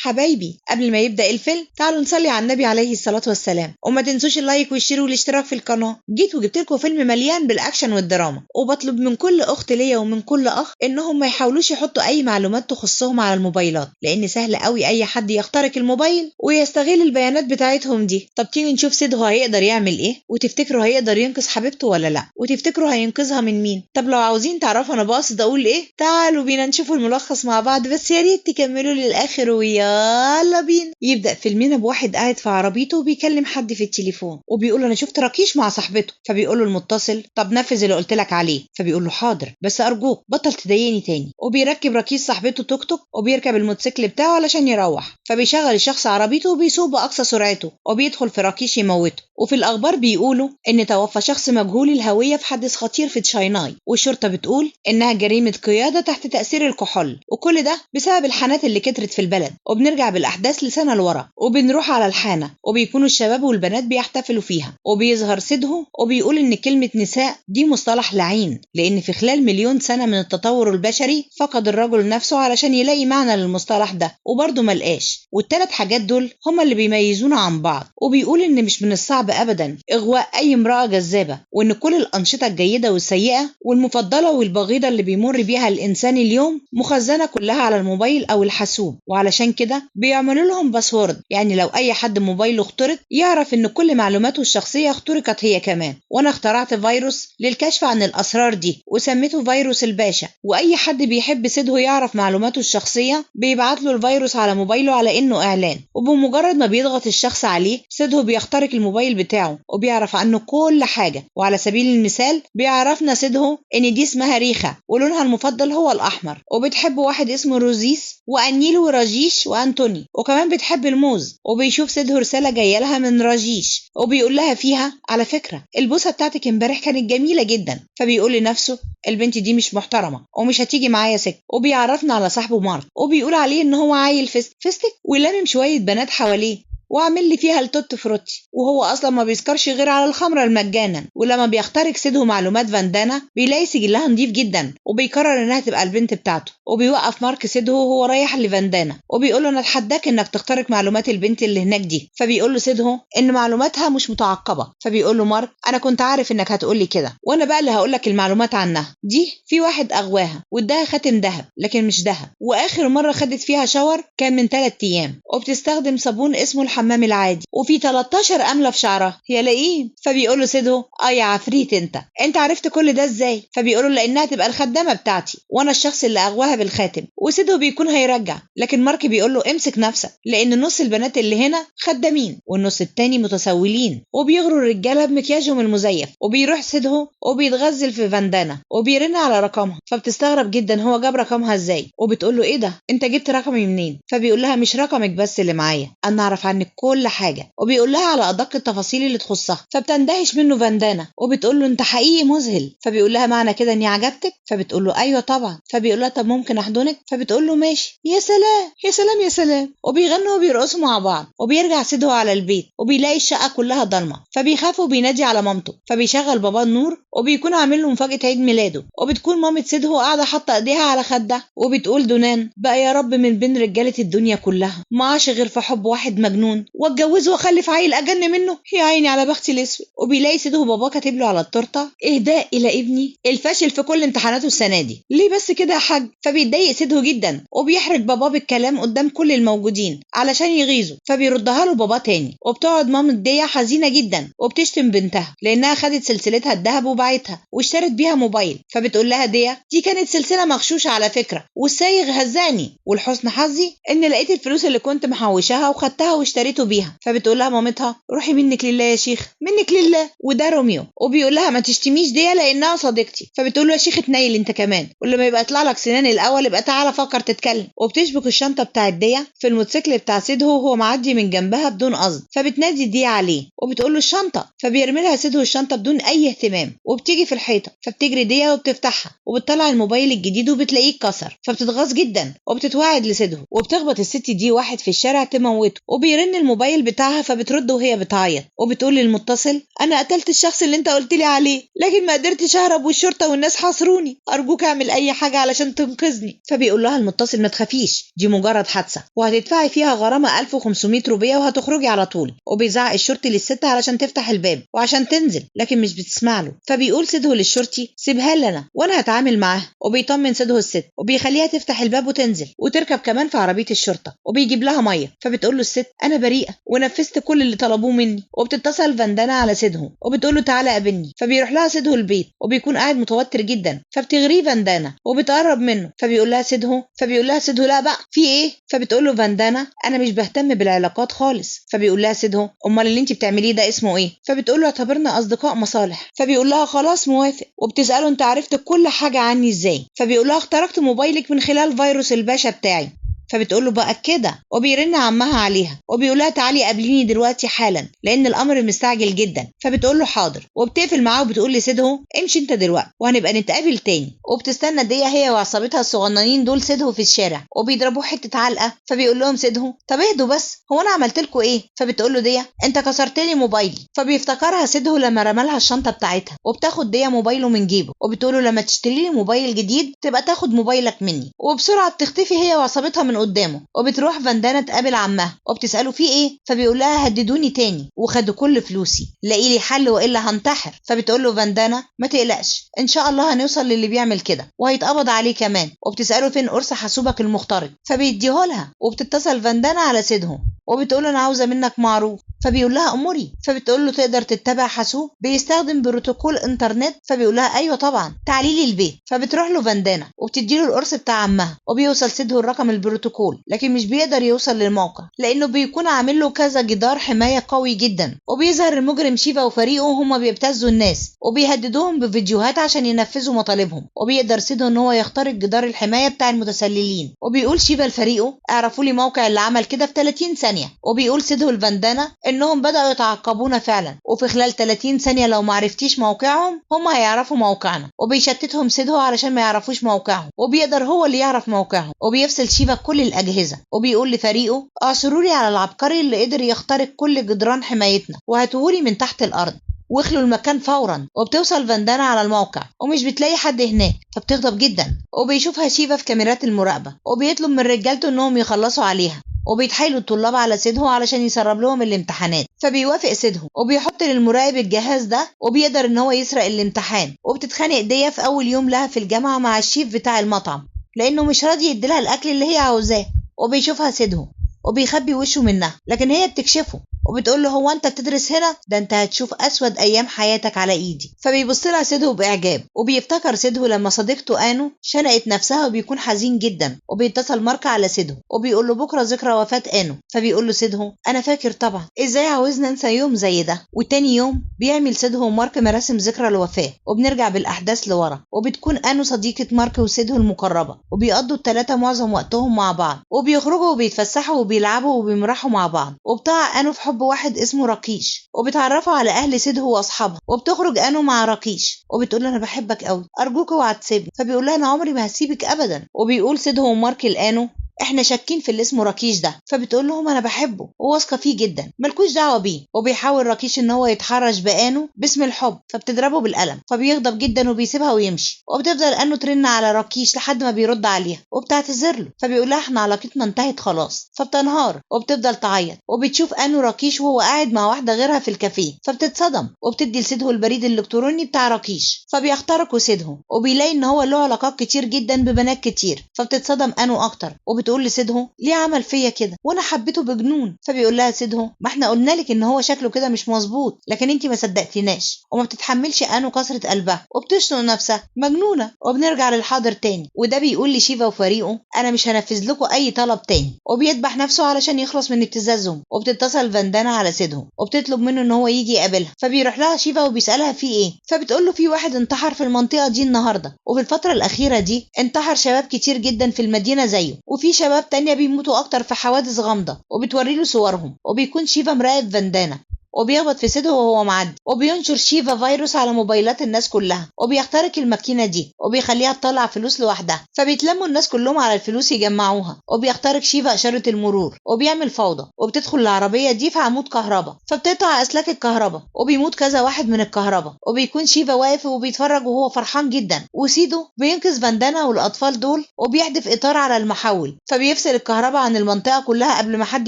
حبايبي قبل ما يبدأ الفيلم تعالوا نصلي على النبي عليه الصلاة والسلام، وما تنسوش اللايك والشير والاشتراك في القناة. جيت وجبت لكم فيلم مليان بالاكشن والدراما، وبطلب من كل اخت ليا ومن كل اخ انهم ما يحاولوش يحطوا اي معلومات تخصهم على الموبايلات، لان سهل قوي اي حد يخترق الموبايل ويستغل البيانات بتاعتهم دي. طب تيجي نشوف سيدو هيقدر يعمل ايه، وتفتكروا هيقدر ينقذ حبيبته ولا لا، وتفتكروا هينقذها من مين؟ طب لو عاوزين تعرفوا انا بقصد اقول ايه، تعالوا بينا نشوف الملخص مع بعض، بس يا ريت تكملوا للاخر ويلا بينا. يبدأ فيلمنا بواحد قاعد في عربيته وبيكلم حد في التليفون، وبيقول انا شفت راكيش مع صاحبته. فبيقول له المتصل طب نفذ اللي قلت لك عليه. فبيقول له حاضر بس ارجوك بطل تضايقني تاني. وبيركب راكيش صاحبته توك توك وبيركب الموتوسيكل بتاعه علشان يروح. فبيشغل الشخص عربيته وبيسوق باقصى سرعته وبيدخل في راكيش يموته. وفي الاخبار بيقولوا ان توفى شخص مجهول الهويه في حادث خطير في تشايناي، والشرطه بتقول انها جريمه قياده تحت تاثير الكحول، وكل ده بسبب الحانات اللي كترت في البلد. وبنرجع بالاحداث لسنه لورا وبنروح على الحانه، وبيكونوا الشباب والبنات بيحتفلوا فيها، وبيظهر سيدهو وبيقول ان كلمه نساء دي مصطلح لعين، لان في خلال مليون سنه من التطور البشري فقد الرجل نفسه علشان يلاقي معنى للمصطلح ده وبرضه ملقاش. والثلاث حاجات دول هما اللي بيميزونا عن بعض. وبيقول ان مش من الصعب ابدا اغواء اي امراه جذابه، وان كل الانشطه الجيده والسيئه والمفضله والبغيضه اللي بيمر بيها الانسان اليوم مخزنه كلها على الموبايل او الحاسوب. وعلشان كده بيعملوا لهم باسورد، يعني لو اي حد موبايله اخترق يعرف ان كل معلوماته الشخصيه اخترقت هي كمان. وانا اخترعت فيروس للكشف عن الاسرار دي وسميته فيروس الباشا، واي حد بيحب سيدهو يعرف معلوماته الشخصيه بيبعت له الفيروس على موبايله على انه اعلان، وبمجرد ما بيضغط الشخص عليه سيدهو بيخترق الموبايل بتاعه وبيعرف عنه كل حاجه. وعلى سبيل المثال بيعرفنا سيدهو ان دي اسمها ريخا ولونها المفضل هو الاحمر، وبتحب واحد اسمه روزيس وانيل وراجيش وانتوني، وكمان بتحب الموز. وبيشوف سيدهو رساله جايه لها من راجيش وبيقول لها فيها على فكره البوسه بتاعتك امبارح كانت جميله جدا. فبيقول لنفسه البنت دي مش محترمه ومش هتيجي معايا سكه. وبيعرفنا على صاحبه مارك وبيقول عليه ان هو عايل فستك ولامم شويه بنات حواليه وعامل لي فيها التوت فروتي، وهو اصلا ما بيسكرش غير على الخمره المجانا. ولما بيخترق سيدهو معلومات فاندانا بيلاقي سجلها نضيف جدا وبيقرر انها تبقى البنت بتاعته. وبيوقف مارك سيدهو وهو رايح لفاندانا وبيقول له انا اتحداك انك تخترق معلومات البنت اللي هناك دي. فبيقول له سيدهو ان معلوماتها مش متعقبه. فبيقول له مارك انا كنت عارف انك هتقول لي كده، وانا بقى اللي هقول لك المعلومات عنها. دي في واحد اغواها واداها خاتم ذهب لكن مش ذهب، واخر مره خدت فيها شاور كان من 3 ايام، وبتستخدم صابون اسمه الحمام العادي، وفي 13 امله في شعرها. يا لئيم. فبيقول له سيدهو يا عفريت انت عرفت كل ده ازاي؟ فبيقول له لانها تبقى الخدامه بتاعتي وانا الشخص اللي اغواها بالخاتم. وسيدهو بيكون هيرجع، لكن مارك بيقول له امسك نفسك لان نص البنات اللي هنا خدامين والنص التاني متسولين وبيغروا الرجاله بمكياجهم المزيف. وبيروح سيدهو وبيتغزل في فاندانا وبيرن على رقمها، فبتستغرب جدا هو جاب رقمها ازاي، وبتقول له ايه ده انت جبت رقمي منين؟ فبيقول لها مش رقمك بس اللي معايا، انا اعرف عنك كل حاجه. وبيقول لها على ادق التفاصيل اللي تخصها. فبتندهش منه فاندانا وبتقول له انت حقيقي مذهل. فبيقول لها معنى كده اني عجبتك؟ فبتقول له ايوه طبعا. فبيقول لها طب ممكن احضنك؟ فبتقول له ماشي. يا سلام يا سلام يا سلام. وبيغنوا وبيرقصوا مع بعض. وبيرجع سيدهو على البيت وبيلاقي الشقه كلها ضلمه، فبيخاف وبينادي على مامته. فبيشغل باباه النور وبيكون عامل له مفاجاه عيد ميلاده. وبتكون مامة سيدهو قاعده حاطه ايديها على خدها وبتقول دونان بقى يا رب من بين رجاله الدنيا كلها ما عاش غير في حب واحد مجنون واتجوزه واخلف عيل اجن منه، يا عيني على بختي الاسود. وبيلاقي سيدهو باباه كاتب له على التورته اهداء الى ابني الفاشل في كل امتحاناته السنه دي. ليه بس كده يا حاج؟ فبيتضايق سيدهو جدا وبيحرج باباه بالكلام قدام كل الموجودين علشان يغيظه. فبيردها له باباه تاني. وبتقعد مامة ديا حزينه جدا وبتشتم بنتها لانها خدت سلسلتها الذهب وباعتها واشترت بيها موبايل. فبتقول لها ديا دي كانت سلسله مغشوشه على فكره والسايغ هزاني، والحسن حظي ان لقيت الفلوس اللي كنت محوشاها وخدتها واشتريته بيها. فبتقول لها مامتها روحي منك لله يا شيخ منك لله. وده روميو. وبيقول لها ما تشتميش ديا لانها صديقتي. فبتقول له يا شيخ اتنيل انت كمان، ولما يبقى يطلع لك سنان الاول يبقى تعالى فكر تتكلم. وبتشبك الشنطه بتاعت ديا في الموتوسيكل بتاع سيدهو وهو معدي من جنبها بدون قصد. فبتنادي ديا عليه وبتقول له الشنطه. فبيرمي لها سيدهو الشنطه بدون اي اهتمام وبتيجي في الحيطه. فبتجري ديا وبتفتحها وبتطلع الموبايل الجديد وبتلاقيه اتكسر. فبتتغاظ جدا وبتتوعد لسيدهو وبتخبط الست دي واحد في الشارع تموته. وبيرن بيرن الموبايل بتاعها فبترد وهي بتعيط وبتقول للمتصل انا قتلت الشخص اللي انت قلت لي عليه، لكن ما قدرتش اهرب والشرطه والناس حاصروني، ارجوك اعمل اي حاجه علشان تنقذني. فبيقول لها المتصل ما تخافيش، دي مجرد حادثه وهتدفعي فيها غرامه 1500 روبيه وهتخرجي على طول. وبيزعق الشرطي للست علشان تفتح الباب وعشان تنزل، لكن مش بتسمع له. فبيقول سيده للشرطي سيبها لنا وانا هتعامل معاها. وبيطمن سيده الست وبيخليها تفتح الباب وتنزل وتركب كمان في عربيه الشرطه وبيجيب لها ميه. فبتقول له الست انا بريئه ونفذت كل اللي طلبوه مني. وبتتصل فاندانا على سيده وبتقول له تعالى قابلني. فبيروح لها سيده البيت وبيكون قاعد متوتر جدا، فبتغريه فاندانا وبتقرب منه. فبيقول لها سيده لا بقى في ايه؟ فبتقول له فاندانا انا مش بهتم بالعلاقات خالص. فبيقول لها سيده امال اللي انت بتعمليه ده اسمه ايه؟ فبتقول له اعتبرنا اصدقاء مصالح. فبيقول لها خلاص موافق. وبتساله انت عرفت كل حاجه عني ازاي؟ فبيقول لها اخترقت موبايلك من خلال فيروس الباشا بتاعي. فبتقول له بقى كده. وبيرن عمها عليها وبيقول لها تعالي قابليني دلوقتي حالا لان الامر مستعجل جدا. فبتقول له حاضر وبتقفل معاه وبتقول لسيده امشي انت دلوقتي وهنبقى نتقابل تاني. وبتستنى دية هي وعصابتها الصغننين دول سيده في الشارع وبيضربوه حته علقه. فبيقول لهم سيده طب اهدوا بس، هو انا عملت لكم ايه؟ فبتقول له دية انت كسرت لي موبايلي. فبيفتكرها سيده لما رمالها الشنطه بتاعتها وبتاخد دية موبايله من جيبه وبتقول له لما تشتري لي موبايل جديد تبقى تاخد موبايلك مني. وبسرعه بتختفي هي وعصابتها من قدامه. وبتروح فاندانا تقابل عمها وبتسأله في ايه؟ فبيقول لها هددوني تاني وخدوا كل فلوسي، لاقي لي حل والا هنتحر. فبتقول له فاندانا ما تقلقش ان شاء الله هنوصل للي بيعمل كده وهيتقبض عليه كمان. وبتسأله فين قرص حاسوبك المخترق؟ فبيديهولها. وبتتصل فاندانا على سيده وبتقول له انا عاوزه منك معروف. فبيقول لها اموري. فبتقول له تقدر تتبع حاسوب بيستخدم بروتوكول انترنت؟ فبيقول لها ايوه طبعا تعالي لي البيت. فبتروح له فاندانا وبتديله القرص بتاع عمها وبيوصل سيده الرقم البروتوكول، لكن مش بيقدر يوصل للموقع لانه بيكون عامل له كذا جدار حمايه قوي جدا. وبيظهر المجرم شيفا وفريقه وهم بيبتزوا الناس وبيهددوهم بفيديوهات عشان ينفذوا مطالبهم. وبيقدر سيده ان هو يخترق جدار الحمايه بتاع المتسللين. وبيقول شيفا لفريقه اعرفوا لي موقع اللي عمل كده في 30 ثانيه. وبيقول سيده لفاندانا انهم بدأوا يتعقبونا فعلا وفي خلال 30 ثانية لو معرفتيش موقعهم هم هيعرفوا موقعنا. وبيشتتهم سيده علشان ما يعرفوش موقعهم وبيقدر هو اللي يعرف موقعهم. وبيفصل شيفا كل الأجهزة وبيقول لفريقه اعثرولي على العبقري اللي قدر يخترق كل جدران حمايتنا وهاتوهولي من تحت الأرض واخلوا المكان فورا. وبتوصل فاندانا على الموقع ومش بتلاقي حد هناك فبتغضب جدا. وبيشوفها شيفا في كاميرات المراقبة وبيطلب من رجالته انهم يخلصوا عليها. وبيتحايلوا الطلاب على سيده علشان يسرب لهم الامتحانات. فبيوافق سيده وبيحط للمراقب الجهاز ده وبيقدر ان هو يسرق الامتحان. وبتتخانق دية في اول يوم لها في الجامعة مع الشيف بتاع المطعم لانه مش راضي يديلها الاكل اللي هي عاوزاه. وبيشوفها سيده وبيخبي وشه منها لكن هي بتكشفه وبتقول له هو انت بتدرس هنا؟ ده انت هتشوف اسود ايام حياتك على ايدي. فبيبص لها سيده باعجاب وبيفتكر سيده لما صديقته انو شنقت نفسها وبيكون حزين جدا. وبيتصل مارك على سيده وبيقول له بكره ذكرى وفاه انو. فبيقول له سيده انا فاكر طبعا، ازاي عاوزنا ننسى يوم زي ده؟ وتاني يوم بيعمل سيده ومارك مراسم ذكرى الوفاه وبنرجع بالاحداث لورا. وبتكون انو صديقه مارك وسيده المقربه وبيقضوا الثلاثه معظم وقتهم مع بعض وبيخرجوا وبيتفسحوا وبيلعبوا وبيمرحوا مع بعض. وبتاع انو في حب واحد اسمه راكيش وبتعرفوا على اهل سيده واصحابها. وبتخرج انو مع راكيش وبتقول له انا بحبك قوي ارجوك اوعى تسيبني. فبيقول لها انا عمري ما هسيبك ابدا. وبيقول سيده ومارك لانو احنا شاكين في اللي اسمه راكيش ده. فبتقول لهم انا بحبه وواثقه فيه جدا ملكوش دعوه بيه. وبيحاول راكيش ان هو يتحرش بانو باسم الحب فبتضربه بالقلم فبيغضب جدا وبيسيبها ويمشي. وبتفضل انو ترن على راكيش لحد ما بيرد عليها وبتعتذر له. فبيقول لها احنا علاقتنا انتهت خلاص. فبتنهار وبتفضل تعيط. وبتشوف انو راكيش وهو قاعد مع واحده غيرها في الكافيه فبتتصدم وبتدي لسيده البريد الالكتروني بتاع راكيش. فبيخترقوا سيده وبيلاقي ان هو له علاقات كتير جدا ببنات كتير. فبتتصدم انو اكتر وبتقول لسيده ليه عمل فيا كده وانا حبيته بجنون. فبيقول لها سيده ما احنا قلنا لك ان هو شكله كده مش مظبوط لكن انتي ما صدقتيناش. وما بتتحملش انو كسرة قلبها وبتشنق نفسها مجنونه. وبنرجع للحاضر تاني وده بيقول لشيفا وفريقه انا مش هنفذ لكم اي طلب تاني. وبيذبح نفسه علشان يخلص من ابتزازهم. وبتتصل فاندانا على سيده وبتطلب منه ان هو يجي يقابلها. فبيروح لها شيفا وبيسالها في ايه. فبتقول له في واحد انتحر في المنطقه دي النهارده وفي الفتره الاخيره دي انتحر شباب كتير جدا في المدينه زيه وفي شباب تانية بيموتوا اكتر في حوادث غامضة. وبتوري له صورهم وبيكون شيفا مراقب فاندانا وبيخبط في سيدو وهو معدي، وبينشر شيفا فيروس على موبايلات الناس كلها، وبيخترق الماكينة دي وبيخليها تطلع فلوس لوحدها، فبيتلموا الناس كلهم على الفلوس يجمعوها، وبيخترق شيفا إشارة المرور وبيعمل فوضى، وبتدخل العربية دي في عمود كهرباء فبتقطع أسلاك الكهرباء، وبيموت كذا واحد من الكهرباء، وبيكون شيفا واقف وبيتفرج وهو فرحان جدا، وسيدو بينقذ فاندانا والأطفال دول وبيحدف إطار على المحول فبيفصل الكهرباء عن المنطقة كلها قبل ما حد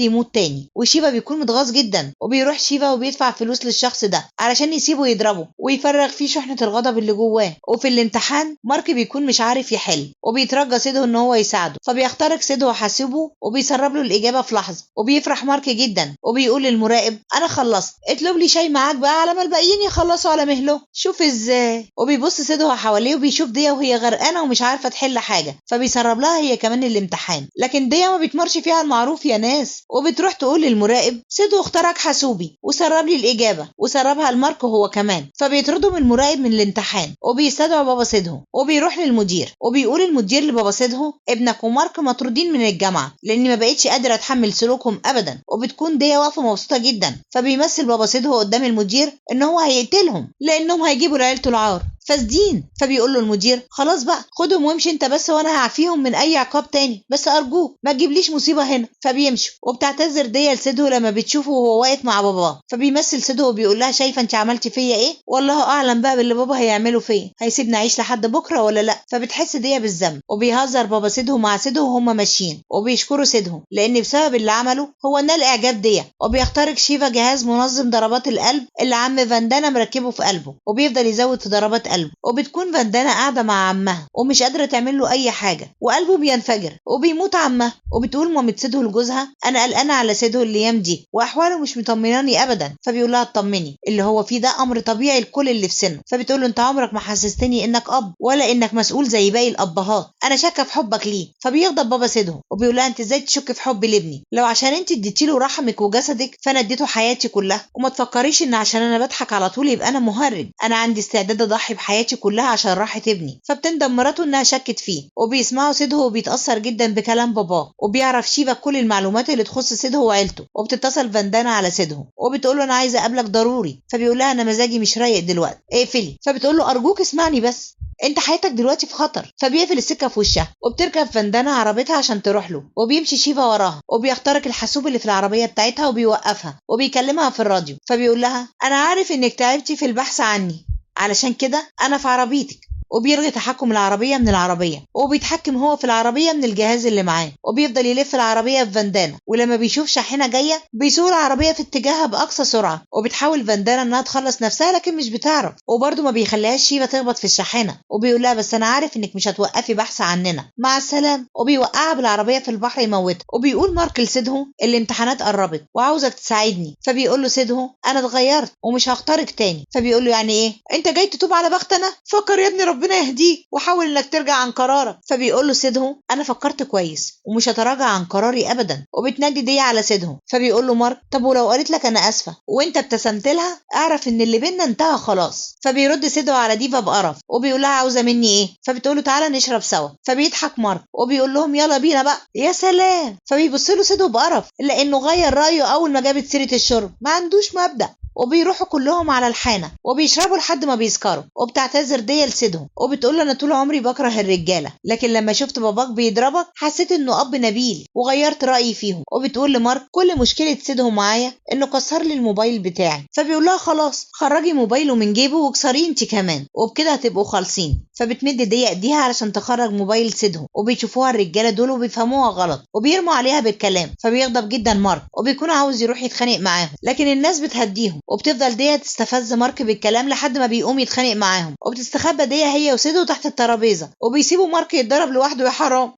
يموت تاني، وشيفا بيكون متغاظ جدا، وبيروح شيفا وبيدفع فلوس للشخص ده علشان يسيبه يضربه ويفرغ فيه شحنة الغضب اللي جواه. وفي الامتحان مارك بيكون مش عارف يحل وبيترجى سيدو ان هو يساعده، فبيخترق سيدو وحاسبه وبيسرب له الإجابة في لحظة، وبيفرح مارك جدا وبيقول للمراقب أنا خلصت، اطلب لي شاي معاك بقى على ما الباقيين يخلصوا على مهله. شوف ازاي. وبيبص سيدو حواليه وبيشوف ديا وهي غرقانة ومش عارفة تحل حاجة، فبيسرب لها هي كمان الامتحان، لكن ديا ما بيتمرش فيها المعروف يا ناس، وبتروح تقول للمراقب سيدو اخترق حاسوبي وسرب لي الإجابة وسربها لمارك هو كمان، فبيطردهم المراقب من الامتحان وبيستدعوا بابا سيدو، وبيروح للمدير وبيقول المدير لبابا سيدو ابنك ومارك مطرودين من الجامعة لأني ما بقتش قادرة أتحمل سلوكهم أبدا. وبتكون ديا واقفة مبسوطة جدا، فبيمثل بابا سيدو قدام المدير إن هو هيقتلهم لأنهم هيجيبوا لعيلته العار فاسدين، فبيقول له المدير خلاص بقى خدهم وامشي انت بس وانا هعفيهم من اي عقاب تاني، بس ارجوك ما تجيبليش مصيبه هنا. فبيمشي وبتعتذر ديا لسيدو لما بتشوفه وهو واقف مع باباه، فبيمثل سيدو وبيقول لها شايفه انت عملتي فيا ايه، والله اعلم بقى باللي بابا هيعمله فيا، هيسيبني اعيش لحد بكره ولا لا. فبتحس ديا بالذنب وبيهزر بابا سيدو مع سيدو وهما ماشيين، وبيشكروا سيدو لان بسبب اللي عمله هو نال اعجاب ديا، وبيخترق شيفا جهاز منظم ضربات القلب اللي عم فاندانا مركبه في قلبه وبيفضل يزود في ضربات قلبه، وبتكون فاندانا قاعده مع عمها ومش قادره تعمل له اي حاجه وقلبه بينفجر وبيموت عمها، وبتقول مامة سيدو لجوزها انا قلقانه على سيدو الايام دي واحواله مش مطمناني ابدا، فبيقول لها اطمني اللي هو فيه ده امر طبيعي لكل اللي في سنه، فبتقول له انت عمرك ما حسستني انك اب ولا انك مسؤول زي باقي الابهات، انا شاكه في حبك ليه. فبيغضب بابا سيدو وبيقول لها انت ازاي تشك في حبي لابني، لو عشان انت اديتي له رحمك وجسدك فانا اديته حياتي كلها، وما تفكريش ان عشان انا بضحك على طول يبقى انا مهرج، انا عندي استعداد اضحي بحياتي كلها عشان راحة ابني. فبتندم مراته انها شكت فيه، وبيسمعوا سيدو وبيتأثر جدا بكلام باباه، وبيعرف شيفا كل المعلومات اللي تخص سيدو وعيلته، وبتتصل فاندانا على سيدو وبتقول له انا عايزه اقابلك ضروري، فبيقول لها انا مزاجي مش رايق دلوقتي اقفلي، فبتقول له ارجوك اسمعني بس انت حياتك دلوقتي في خطر، فبيقفل السكه في وشها وبتركب فاندانا عربيتها عشان تروح له، وبيمشي شيفا وراها وبيخترق الحاسوب اللي في العربيه بتاعتها وبيوقفها وبيكلمها في الراديو، فبيقول لها انا عارف انك تعبتي في البحث عني علشان كده انا في عربيتك، وبيلغي تحكم العربية من العربية وبيتحكم هو في العربية من الجهاز اللي معاه، وبيفضل يلف العربية في فاندانا، ولما بيشوف شاحنة جاية بيسوق العربية في اتجاهها بأقصى سرعة، وبتحاول فاندانا انها تخلص نفسها لكن مش بتعرف، وبرضه ما بيخليهاش شيفا تخبط في الشاحنة، وبيقول لها بس انا عارف انك مش هتوقفي بحث عننا مع السلام، وبيوقعها بالعربية في البحر يموتها. وبيقول مارك لسيدو الامتحانات قربت وعاوزك تساعدني، فبيقول له سيدو انا اتغيرت ومش هخترق تاني، فبيقول له يعني ايه انت جاي تتوب على بخت انا، فكر يا ابني ربنا يهديك وحاول انك ترجع عن قرارك. فبيقول له سيدو انا فكرت كويس ومش هتراجع عن قراري ابدا، وبتنادي دي على سيدو، فبيقول له مارك طب ولو قالت لك انا اسفه وانت ابتسمت لها اعرف ان اللي بينا انتهى خلاص. فبيرد سيدو على ديفا بقرف وبيقول لها عاوزه مني ايه، فبتقول له تعالى نشرب سوا، فبيضحك مارك وبيقول لهم يلا بينا بقى يا سلام، فبيبص له سيدو بقرف لانه غير رايه اول ما جابت سيره الشرب، ما عندوش مبدأ، وبيروحوا كلهم على الحانة وبيشربوا لحد ما بيسكروا، وبتعتذر ديا لسيدهم وبتقول له انا طول عمري بكره الرجاله لكن لما شفت باباك بيضربك حسيت انه اب نبيل وغيرت رايي فيهم، وبتقول لمارك كل مشكله سيدهم معايا انه كسر لي الموبايل بتاعي، فبيقول لها خلاص خرجي موبايله من جيبه واكسريه انت كمان وبكده هتبقوا خالصين، فبتمد ديا ايديها علشان تخرج موبايل سيدهم، وبيشوفوها الرجاله دول وبيفهموها غلط وبيرموا عليها بالكلام، فبيغضب جدا مارك وبيكون عاوز يروح يتخانق معاهم لكن الناس بتهديهم، وبتفضل ديا تستفز مارك بالكلام لحد ما بيقوم يتخانق معاهم، وبتستخبى ديا هي وسيدو تحت الترابيزه وبيسيبوا مارك يتضرب لوحده يا حرام،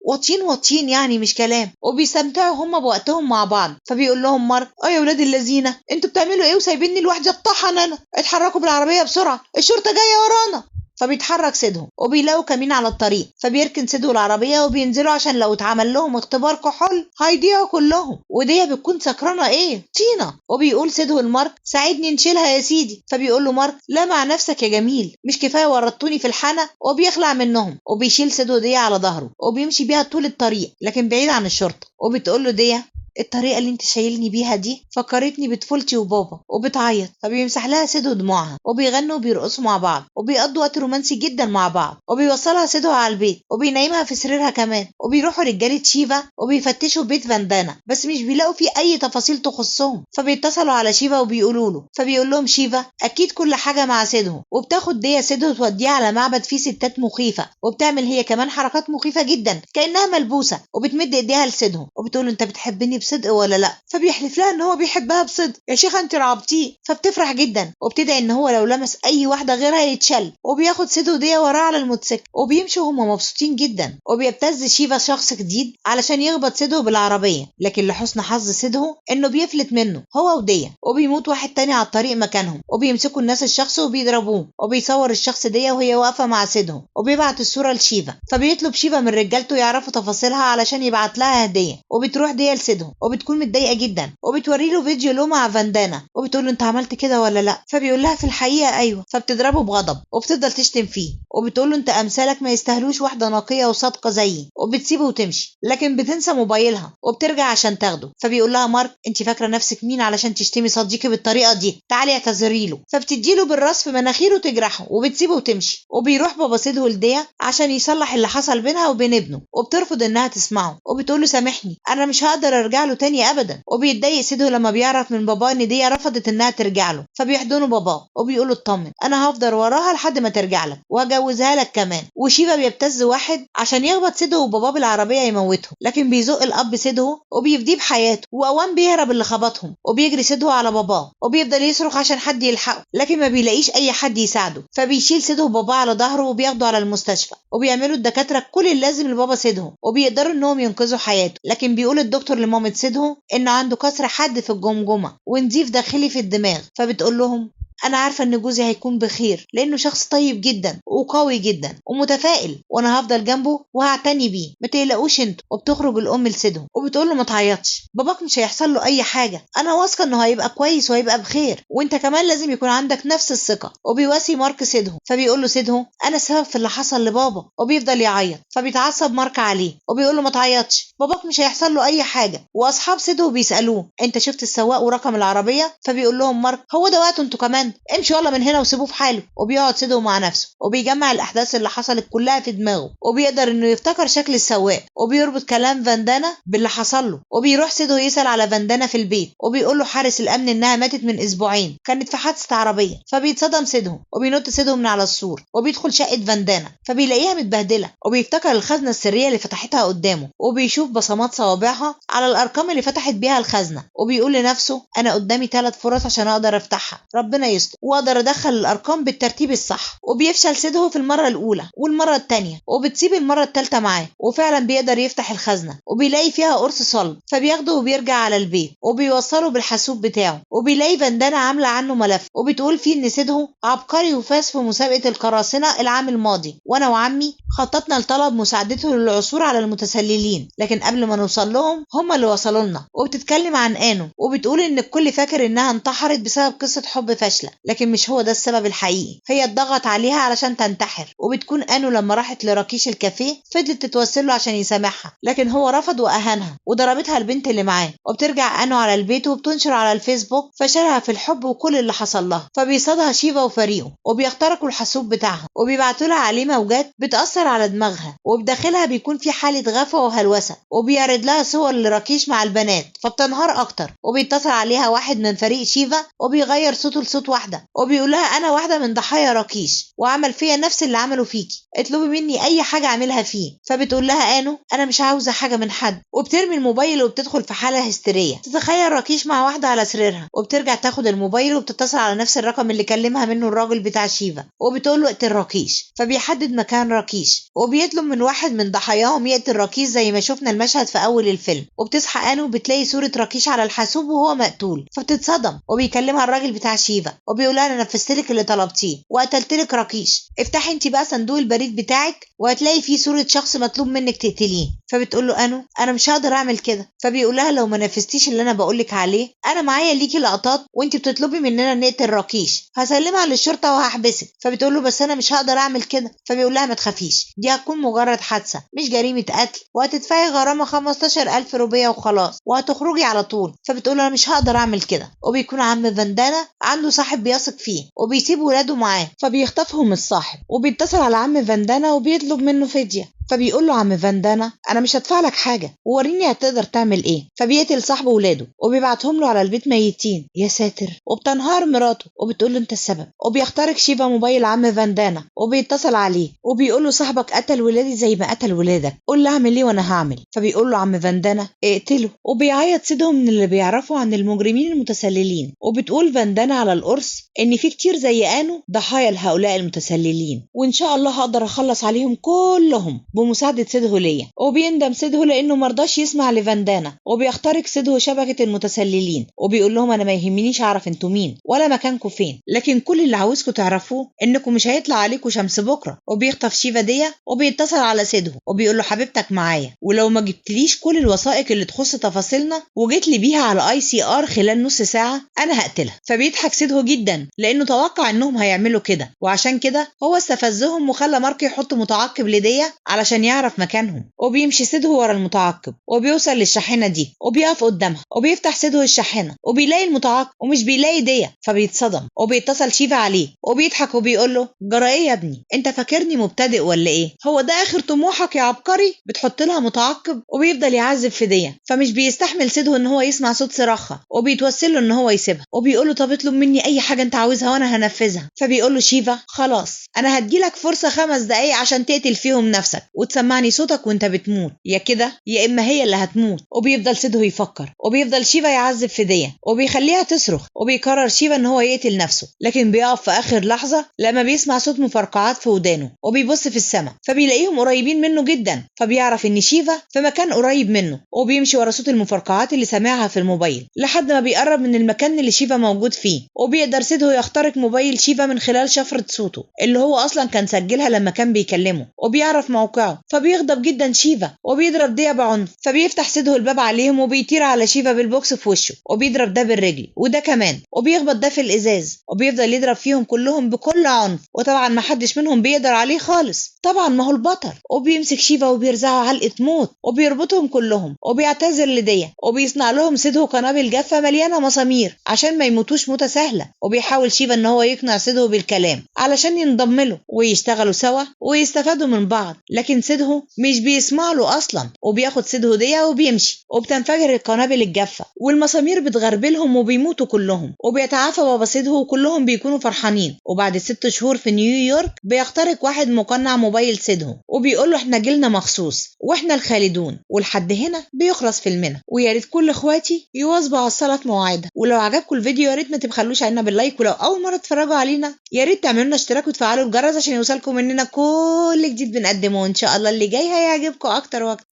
واطيين يعني مش كلام، وبيستمتعوا هما بوقتهم مع بعض. فبيقول لهم مارك يا ولاد اللذينه انتوا بتعملوا ايه وسايبيني لوحدي اتطحن انا، اتحركوا بالعربيه بسرعه الشرطه جايه ورانا. فبيتحرك سيدهم وبيلاقوا كمين على الطريق، فبيركن سيدو العربية وبينزلوا عشان لو اتعمل لهم اختبار كحول هيضيعوا كلهم، ودي بتكون سكرانة ايه طينة، وبيقول سيدو لمارك ساعدني نشيلها يا سيدي، فبيقول له مارك لا مع نفسك يا جميل مش كفاية ورطوني في الحانة، وبيخلع منهم وبيشيل سيدو دي على ظهره وبيمشي بيها طول الطريق لكن بعيد عن الشرطة، وبتقول له دي الطريقة اللي انت شايلني بيها دي فكرتني بطفولتي وبابا، وبتعيط. فبيمسح لها سيدو دموعها، وبيغنوا وبيرقصوا مع بعض، وبيقضوا وقت رومانسي جدا مع بعض، وبيوصلها سيدو على البيت، وبينيمها في سريرها كمان. وبيروحوا رجالة شيفا وبيفتشوا بيت فاندانا، بس مش بيلاقوا فيه اي تفاصيل تخصهم. فبيتصلوا على شيفا وبيقولوا له، فبيقول لهم شيفا اكيد كل حاجة مع سيدو، وبتاخد ديا سيدو توديها على معبد فيه ستات مخيفة، وبتعمل هي كمان حركات مخيفة جدا كأنها ملبوسة، وبتمد ايديها لسيدو وبتقول له انت بتحبني بصدق ولا لا؟ فبيحلف لها ان هو بيحبها بصدق. يا شيخة انت رعبتيه. فبتفرح جدا وبتدعي ان هو لو لمس اي واحدة غيرها يتشل، وبياخد سيدو ديا وراه على الموتوسيكل، وبيمشوا هما مبسوطين جدا. وبيبتز شيفا شخص جديد علشان يخبط سيدو بالعربية، لكن لحسن حظ سيدو انه بيفلت منه هو وديا، وبيموت واحد تاني على الطريق مكانهم. وبيمسكوا الناس الشخص وبيضربوه، وبيصور الشخص ديا وهي واقفة مع سيدو، وبيبعت الصورة لشيفا. فبيطلب شيفا من رجالته يعرفوا تفاصيلها علشان يبعت لها هدية. وبتروح ديا لسيدو وبتكون متضايقة جدا، وبتوري له فيديو له مع فاندانا، وبتقول له انت عملت كده ولا لا؟ فبيقول لها في الحقيقة ايوه. فبتضربه بغضب وبتفضل تشتم فيه، وبتقول له انت امثالك ما يستاهلوش واحدة نقية وصادقة زيي، وبتسيبه وتمشي. لكن بتنسى موبايلها وبترجع عشان تاخده. فبيقول لها مارك انت فاكرة نفسك مين علشان تشتمي صديقي بالطريقة دي؟ تعالي اعتذري له. فبتديله بالراس في مناخيره تجرحه، وبتسيبه وتمشي. وبيروح بابا سيدو لديا عشان يصلح اللي حصل بينها وبين ابنه، وبترفض انها تسمعه، وبتقول له سامحني انا مش هقدر ارجع له تاني ابدا. وبيتضايق سيدو لما بيعرف من باباه ان ديا رفضت انها ترجع له. فبيحضنه باباه وبيقول له اطمن انا هفضل وراها لحد ما ترجع لك، وهجوزها لك كمان. وشيفا بيبتز واحد عشان يخبط سيدو وباباه بالعربيه يموته، لكن بيزق الاب سيدو وبيفديه بحياته. واوان بيهرب اللي خبطهم، وبيجري سيدو على باباه وبيفضل يصرخ عشان حد يلحقه، لكن ما بيلاقيش اي حد يساعده. فبيشيل سيدو وباباه على ظهره وبياخده على المستشفى، وبيعملوا الدكاتره كل اللازم لبابا سيدو، وبيقدروا انهم ينقذوا حياته. لكن بيقول الدكتور لمامة سيدو انه عنده كسر حاد في الجمجمه ونزيف داخلي في الدماغ. فبتقول لهم انا عارفه ان جوزي هيكون بخير لانه شخص طيب جدا وقوي جدا ومتفائل، وانا هفضل جنبه وهعتني بيه، ما تقلقوش انتوا. وبتخرج الام لسيدو وبتقول له ما تعيطش، باباك مش هيحصل له اي حاجه، انا واثقه انه هيبقى كويس وهيبقى بخير، وانت كمان لازم يكون عندك نفس الثقه. وبيواسي مارك سيدو، فبيقول له سيدو انا السبب في اللي حصل لبابا، وبيفضل يعيط. فبيتعصب مارك عليه وبيقول له ما تعيطش، باباك مش هيحصل له اي حاجه. واصحاب سيدو بيسالوه انت شفت السواق ورقم العربيه؟ فبيقول لهم مارك هو ده وقته انتوا كمان، امشوا يلا من هنا وسيبوه في حاله. وبيقعد سيدو مع نفسه وبيجمع الاحداث اللي حصلت كلها في دماغه، وبيقدر انه يفتكر شكل السواق، وبيربط كلام فاندانا باللي حصل له. وبيروح سيدو يسال على فاندانا في البيت، وبيقول له حارس الامن انها ماتت من اسبوعين، كانت في حادثه عربيه. فبيتصدم سيدو وبينط سيدو من على السور، وبيدخل شقه فاندانا فبيلاقيها متبهدله، وبيفتكر الخزنه السريه اللي فتحتها قدامه، وبيشوف بصمات صوابعها على الارقام اللي فتحت بيها الخزنه. وبيقول لنفسه انا قدامي 3 فرص عشان اقدر افتحها، ربنا يستر واقدر ادخل الارقام بالترتيب الصح. وبيفشل سيدو في المره الاولى والمره الثانيه، وبتسيب المره الثالثه معاه، وفعلا بيقدر يفتح الخزنه وبيلاقي فيها قرص صلب. فبياخده وبيرجع على البيت وبيوصله بالحاسوب بتاعه، وبيلاقي فاندانا عامله عنه ملف وبتقول فيه ان سيدو عبقري وفاز في مسابقه القراصنه العام الماضي، وانا وعمي خططنا لطلب مساعدته للعثور على المتسللين، لكن قبل ما نوصل لهم هم اللي وصلوا لنا. وبتتكلم عن انو وبتقول ان الكل فاكر انها انتحرت بسبب قصه حب فاشله، لكن مش هو ده السبب الحقيقي، هي اتضغط عليها علشان تنتحر. وبتكون انو لما راحت لراكيش الكافيه فضلت تتوسل له عشان يسامحها، لكن هو رفض واهانها وضربتها البنت اللي معاه. وبترجع انو على البيت وبتنشر على الفيسبوك فشلها في الحب وكل اللي حصل لها. فبيصادها شيفا وفريقه وبيخترقوا الحاسوب بتاعها، وبيبعتوا لها عليه موجات بتاثر على دماغها، وبداخلها بيكون في حاله غفوه وهلوسه، وبيعرض لها صور لراكيش مع البنات فبتنهار اكتر. وبيتصل عليها واحد من فريق شيفا وبيغير صوته لصوت واحده، وبيقول لها انا واحده من ضحايا راكيش وعمل فيا نفس اللي عمله فيكي، اطلبي مني اي حاجه اعملها فيه. فبتقول لها انو انا مش عاوزه حاجه من حد، وبترمي الموبايل وبتدخل في حاله هستيريه. تتخيل راكيش مع واحده على سريرها، وبترجع تاخد الموبايل وبتتصل على نفس الرقم اللي كلمها منه الراجل بتاع شيفا، وبتقول له اقتل راكيش. فبيحدد مكان راكيش وبيطلب من واحد من ضحاياهم يقتل راكيش زي ما شفنا المشهد في اول الفيلم. وبتصحى انو بتلاقي صوره راكيش على الحاسوب وهو مقتول، فبتتصدم وبيكلمها الراجل بتاع شيفا وبيقول لها انا نفذتلك اللي طلبتيه وقتلتلك ركيش، افتحي انت بقى صندوق البريد بتاعك وهتلاقي فيه صورة شخص مطلوب منك تقتليه. فبتقول له انا مش هقدر اعمل كده. فبيقول لها لو ما نفذتيش اللي انا بقولك عليه انا معايا ليكي لقطات وانت بتطلبي مننا نقتل ركيش، هسلمها للشرطة وهحبسك. فبتقول له بس انا مش هقدر اعمل كده. فبيقول لها ما تخافيش، دي هتكون مجرد حادثة مش جريمة قتل، وهتدفعي غرامة 15,000 روبية وخلاص وهتخرجي على طول. فبتقول له انا مش هقدر اعمل كده. وبيكون عم فاندانا عنده صاحب بيثق فيه وبيسيب ولاده معاه، فبيخطفهم الصاحب وبيتصل على عم فاندانا وبيطلب منه فدية. فبيقول له عم فاندانا انا مش هدفع لك حاجه ووريني هتقدر تعمل ايه. فبيقتل صاحبه وولاده وبيبعتهم له على البيت ميتين. يا ساتر. وبتنهار مراته وبتقول له انت السبب. وبيخترق شيفا موبايل عم فاندانا وبيتصل عليه وبيقول له صاحبك قتل ولادي زي ما قتل ولادك، قول لي اعمل ايه وانا هعمل. فبيقول له عم فاندانا اقتله. وبيعيط سيدهم من اللي بيعرفوا عن المجرمين المتسللين. وبتقول فاندانا على القرص ان في كتير زي انو ضحايا لهؤلاء المتسللين وان شاء الله هقدر اخلص عليهم كلهم بمساعدة سيدهو ليا. وبيندم سيدهو لانه مرضاش يسمع لفاندانا وبيخترق سيدهو شبكة المتسللين وبيقول لهم انا ما يهمنيش اعرف انتوا مين ولا مكانكم فين، لكن كل اللي عاوزكم تعرفوه انكم مش هيطلع عليكم شمس بكره. وبيخطف شيفا ديا وبيتصل على سيدهو وبيقول له حبيبتك معايا، ولو ما جبتليش كل الوثائق اللي تخص تفاصيلنا وجيت لي بيها على ICR خلال نص ساعة انا هقتلها. فبيضحك سيدهو جدا لانه توقع انهم هيعملوا كده، وعشان كده هو استفزهم وخلى مارك يحط متعقب لديا علشان يعرف مكانهم. وبيمشي سيدهو ورا المتعقب وبيوصل للشاحنة دي وبيقف قدامها وبيفتح سيدهو الشاحنة وبيلاقي المتعقب ومش بيلاقي ديا. فبيتصدم وبيتصل شيفا عليه وبيضحك وبيقول له جرى ايه يا ابني، انت فاكرني مبتدئ ولا ايه؟ هو ده اخر طموحك يا عبقري؟ بتحط لها متعقب وبيفضل يعذب في ديا. فمش بيستحمل سيدهو ان هو يسمع صوت صراخها وبيتوسل له ان هو يسيبها وبيقول له طب اطلب مني اي حاجة انت عاوزها وانا هنفذها. فبيقول له شيفا خلاص انا هديلك فرصة 5 دقايق عشان تقتل فيهم نفسك وتسمعني صوتك وانت بتموت، يا كده يا اما هي اللي هتموت. وبيفضل سيدهو يفكر وبيفضل شيفا يعذب في ديا وبيخليها تصرخ وبيقرر شيفا ان هو يقتل نفسه، لكن بيقف في اخر لحظة لما بيسمع صوت مفرقعات في ودانه وبيبص في السماء فبيلاقيهم قريبين منه جدا. فبيعرف ان شيفا في مكان قريب منه وبيمشي ورا صوت المفرقعات اللي سامعها في الموبايل لحد ما بيقرب من المكان اللي شيفا موجود فيه. وبيقدر سيدهو يخترق موبايل شيفا من خلال شفرة صوته اللي هو اصلا كان سجلها لما كان بيكلمه وبيعرف موقعه. فبيغضب جدا شيفا وبيضرب ديا بعنف. فبيفتح سيدهو الباب عليهم وبيطير على شيفا بالبوكس في وشه وبيضرب ده بالرجل وده كمان وبيخبط ده في الازاز وبيفضل يضرب فيهم كلهم بكل عنف، وطبعا ما حدش منهم بيقدر عليه خالص طبعا ما هو البطل. وبيمسك شيفا وبيرزعه علقة موت وبيربطهم كلهم وبيعتذر لديا وبيصنع لهم سيدهو قنابل جافة مليانة مسامير عشان ما يموتوش موتة سهلة. وبيحاول شيفا ان هو يقنع سيدهو بالكلام علشان ينضم له ويشتغلوا سوا ويستفادوا من بعض، لكن سيدهو مش بيسمع له اصلا وبياخد سيدهو ديا وبيمشي وبتنفجر القنابل الجافة والمسامير بتغربلهم وبيموتوا كلهم. وبيتعافى بابا سيدهو وكلهم بيكونوا فرحانين. وبعد 6 شهور في نيويورك بيخترق واحد مقنع موبايل سيدهو وبيقول له احنا جيلنا مخصوص واحنا الخالدون. ولحد هنا بيخلص فيلمنا، ويا ريت كل اخواتي يواظبوا على الصلاه في مواعيدها. ولو عجبكم الفيديو يا ريت ما تبخلوش علينا باللايك، ولو اول مره تتفرجوا علينا يا ريت تعملوا لنا اشتراك وتفعلوا الجرس عشان يوصلكم مننا كل جديد بنقدمه، وان شاء الله اللي جاي هيعجبكم اكتر واكتر.